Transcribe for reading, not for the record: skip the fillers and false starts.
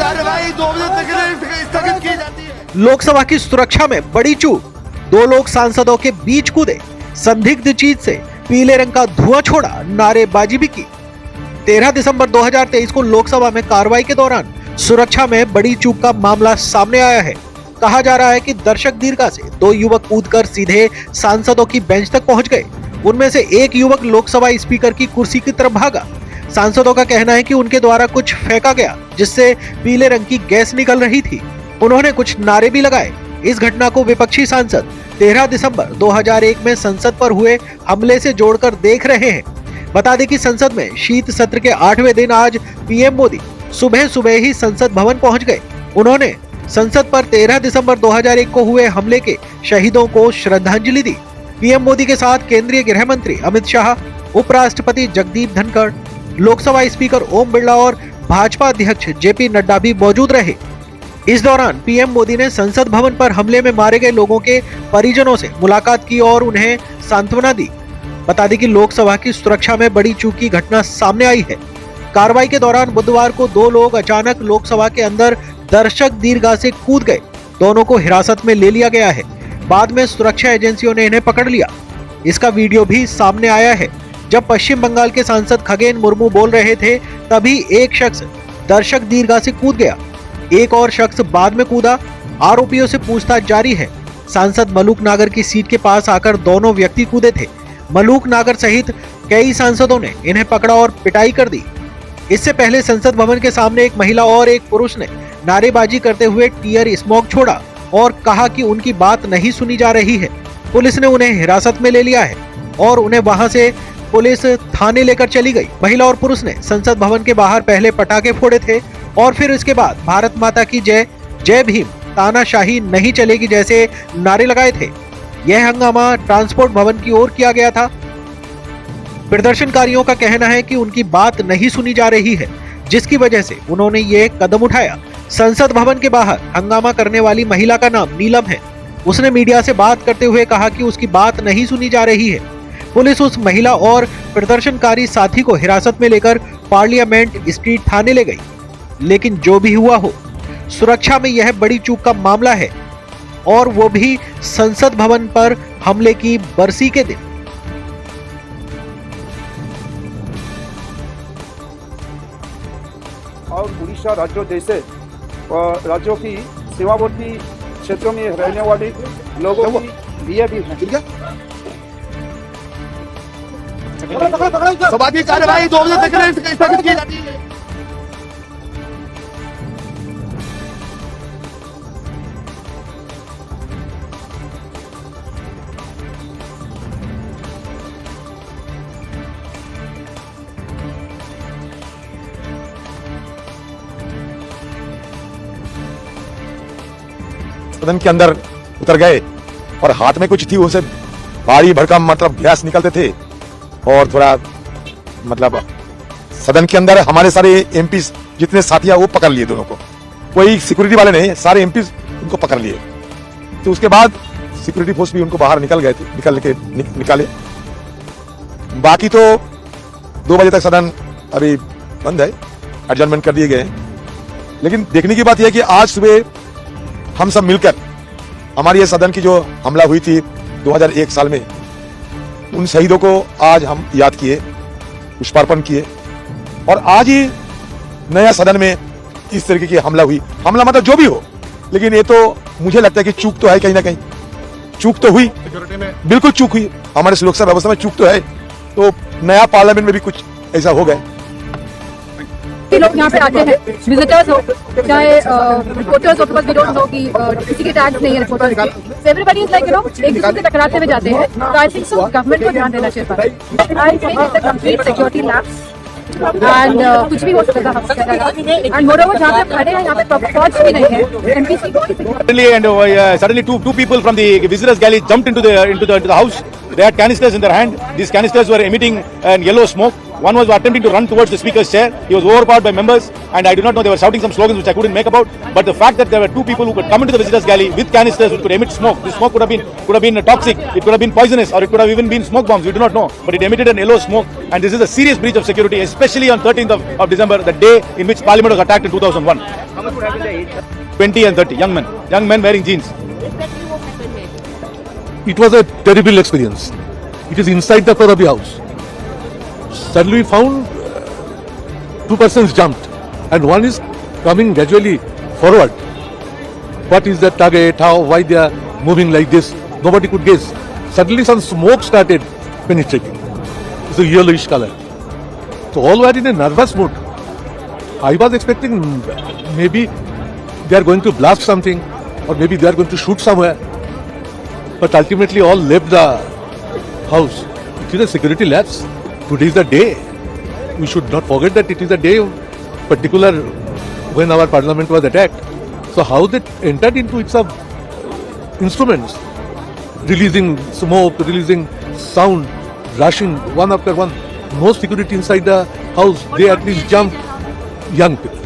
कार्रवाई 2 बजे तक के लिए स्थगित की जाती है। लोकसभा की सुरक्षा में बड़ी चूक, 2 लोग सांसदों के बीच कूदे, संदिग्ध चीज से पीले रंग का धुआं छोड़ा, नारेबाजी भी की। 13 दिसंबर 2023 को लोकसभा में कार्रवाई के दौरान सुरक्षा में बड़ी चूक का मामला सामने आया है। कहा जा रहा है कि दर्शक दीर्घा से 2 युवक कूदकर सीधे सांसदों की बेंच तक पहुंच गए। उनमें से एक युवक लोकसभा स्पीकर की कुर्सी की तरफ भागा। सांसदों का कहना है कि उनके द्वारा कुछ फेंका गया जिससे पीले रंग की गैस निकल रही थी। उन्होंने कुछ नारे भी लगाए। इस घटना को विपक्षी सांसद 13 दिसंबर 2001 में संसद पर हुए हमले से जोड़कर देख रहे हैं। बता दें कि संसद में शीत सत्र के 8वें दिन आज पीएम मोदी सुबह सुबह ही संसद भवन पहुंच गए। उन्होंने संसद पर 13 दिसंबर 2001 को हुए हमले के शहीदों को श्रद्धांजलि दी। पीएम मोदी के साथ केंद्रीय गृह मंत्री अमित शाह, उपराष्ट्रपति जगदीप धनखड़, लोकसभा स्पीकर ओम बिरला और भाजपा अध्यक्ष जेपी नड्डा भी मौजूद रहे। इस दौरान पीएम मोदी ने संसद भवन पर हमले में मारे गए लोगों के परिजनों से मुलाकात की और उन्हें सांत्वना दी। बता दें कि लोकसभा की सुरक्षा में बड़ी चूक की घटना सामने आई है। कार्रवाई के दौरान बुधवार को 2 लोग अचानक लोकसभा के अंदर दर्शक दीर्घा से कूद गए। दोनों को हिरासत में ले लिया गया है। बाद में सुरक्षा एजेंसियों ने इन्हें पकड़ लिया। इसका वीडियो भी सामने आया है। जब पश्चिम बंगाल के सांसद खगेन मुर्मू बोल रहे थे तभी एक शख्स दर्शक दीर्घा से कूद गया। एक और शख्स बाद में कूदा। आरोपियों से पूछताछ जारी है। सांसद मलूक नागर की सीट के पास आकर दोनों व्यक्ति कूदे थे। मलूक नागर सहित कई सांसदों ने इन्हें पकड़ा और पिटाई कर दी। इससे पहले संसद भवन के सामने एक महिला और एक पुरुष ने नारेबाजी करते हुए टीयर स्मोक छोड़ा और कहा कि उनकी बात नहीं सुनी जा रही है। पुलिस ने उन्हें हिरासत में ले लिया है और उन्हें वहां से पुलिस थाने लेकर चली गई। महिला और पुरुष ने संसद भवन के बाहर पहले पटाखे फोड़े थे और फिर इसके बाद भारत माता की जय, जय भीम, तानाशाही नहीं चलेगी जैसे नारे लगाए थे। यह हंगामा ट्रांसपोर्ट भवन की ओर किया गया था। प्रदर्शनकारियों का कहना है कि उनकी बात नहीं सुनी जा रही है, जिसकी वजह से उन्होंने ये कदम उठाया। संसद भवन के बाहर हंगामा करने वाली महिला का नाम नीलम है। उसने मीडिया से बात करते हुए कहा कि उसकी बात नहीं सुनी जा रही है। पुलिस उस महिला और प्रदर्शनकारी साथी को हिरासत में लेकर पार्लियामेंट स्ट्रीट थाने ले गई। लेकिन जो भी हुआ हो, सुरक्षा में यह बड़ी चूक का मामला है और वो भी संसद भवन पर हमले की बरसी के दिन। और उड़ीसा राज्यों जैसे राज्यों की सीमावर्ती क्षेत्रों में रहने वाले लोगों के लिए भी है। सभा की कार्रवाई 2 बजे तक के लिए स्थगित की जाती है। सदन के अंदर उतर गए और हाथ में कुछ थी, उसे भारी भड़कम मतलब गैस निकलते थे और थोड़ा मतलब सदन के अंदर हमारे सारे एमपी जितने साथियां वो पकड़ लिए दोनों को। कोई सिक्योरिटी वाले नहीं, सारे एमपी उनको पकड़ लिए। तो उसके बाद सिक्योरिटी फोर्स भी उनको बाहर निकल गए थे, निकाले। बाकी तो 2 बजे तक सदन अभी बंद है, एडजर्नमेंट कर दिए गए। लेकिन देखने की बात यह है कि आज सुबह हम सब मिलकर हमारी ये सदन की जो हमला हुई थी 2001 साल में, उन शहीदों को आज हम याद किए, पुष्पार्पण किए। और आज ही नया सदन में इस तरीके की हमला हुई। हमला मतलब जो भी हो, लेकिन ये तो मुझे लगता है कि चूक तो है, कहीं ना कहीं चूक तो हुई, सिक्योरिटी में बिल्कुल चूक हुई, हमारे सुरक्षा व्यवस्था में चूक तो है। तो नया पार्लियामेंट में भी कुछ ऐसा हो गया। लोग यहाँ पे आते हैं, विजिटर्स हो चाहे रिपोर्टर्स हो, तो बस वी डोंट नो कि किसी के टैग्स नहीं है रिपोर्टर्स के। एवरीबॉडी इज लाइक एक दूसरे से टकराते हुए जाते हैं। तो आई थिंक सो गवर्नमेंट को ध्यान देना चाहिए। I think it's a complete security lapse and कुछ भी हो सकता है। एंड मोरओवर जहाँ पे खड़े हैं यहाँ पे फौज भी नहीं है, एमपीसी को Suddenly two people from the visitors gallery jumped into the house. They had canisters in their hand. These canisters were emitting yellow smoke. One was attempting to run towards the speaker's chair. He was overpowered by members, and I do not know, they were shouting some slogans which I couldn't make about. But the fact that there were two people who could come into the visitors galley with canisters which could emit smoke. This smoke could have been toxic, it could have been poisonous, or it could have even been smoke bombs. We do not know. But it emitted an yellow smoke, and this is a serious breach of security, especially on 13th of December, the day in which Parliament was attacked in 2001. How much would have been the age? 20 and 30, young men wearing jeans. It was a terrible experience. It is inside the Torabi house. Suddenly we found two persons jumped and one is coming gradually forward. What is the target, how, why they are moving like this? Nobody could guess. Suddenly some smoke started penetrating. It's a yellowish color. So all were in a nervous mood. I was expecting maybe they are going to blast something or maybe they are going to shoot somewhere. But ultimately all left the house. It is a security lapse. Today is the day. We should not forget that it is a day particular when our parliament was attacked. So how they entered into its instruments, releasing smoke, releasing sound, rushing one after one. No security inside the house. They at least jumped young people.